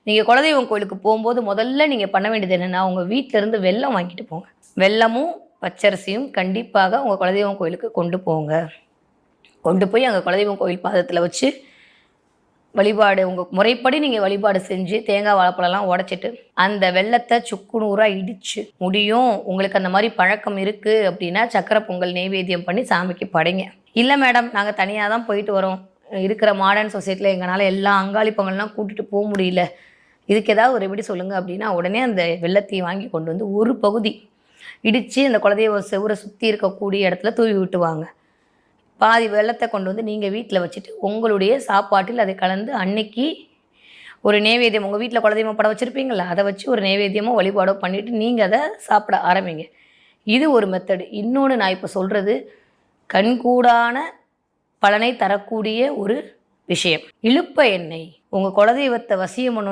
நீங்கள் குலதெய்வம் கோயிலுக்கு போகும்போது முதல்ல நீங்கள் பண்ண வேண்டியது என்னென்னா, உங்கள் வீட்டிலேருந்து வெல்லம் வாங்கிட்டு போங்க. வெல்லமும் பச்சரிசியும் கண்டிப்பாக உங்கள் குலதெய்வம் கோயிலுக்கு கொண்டு போங்க. கொண்டு போய் அங்கே குலதெய்வம் கோயில் பாதத்தில் வச்சு வழிபாடு உங்கள் முறைப்படி நீங்கள் வழிபாடு செஞ்சு தேங்காய் வாழைப்பழம்லாம் உடச்சிட்டு அந்த வெல்லத்தை சுக்கு நூறாக இடித்து முடியும். உங்களுக்கு அந்த மாதிரி பழக்கம் இருக்குது அப்படின்னா சக்கரை பொங்கல் நெய்வேத்தியம் பண்ணி சாமிக்கு படைங்க. இல்லை மேடம், நாங்கள் தனியாக தான் போயிட்டு வரோம், இருக்கிற மாடர்ன் சொசைட்டியில் எங்களால் எல்லா அங்காளி பொங்கல்லாம் கூட்டிகிட்டு போக முடியல, இதுக்கு ஏதாவது ஒரு எப்படி சொல்லுங்கள் அப்படின்னா, உடனே அந்த வெல்லத்தையும் வாங்கி கொண்டு வந்து ஒரு பகுதி இடித்து அந்த குலதெய்வ செவரை சுற்றி இருக்கக்கூடிய இடத்துல தூவி விட்டுவாங்க. பாதி வெல்லத்தை கொண்டு வந்து நீங்கள் வீட்டில் வச்சுட்டு உங்களுடைய சாப்பாட்டில் அதை கலந்து அன்னைக்கு ஒரு நைவேத்தியம் உங்கள் வீட்டில் குலதெய்வம் படம் வச்சுருப்பீங்களா, அதை வச்சு ஒரு நைவேத்தியமோ வழிபாடோ பண்ணிவிட்டு நீங்கள் அதை சாப்பிட ஆரம்பிங்க. இது ஒரு மெத்தடு. இன்னொன்று நான் இப்போ சொல்கிறது கண்கூடான பலனை தரக்கூடிய ஒரு விஷயம். இலுப்ப எண்ணெய். உங்கள் குலதெய்வத்தை வசியம் பண்ணணும்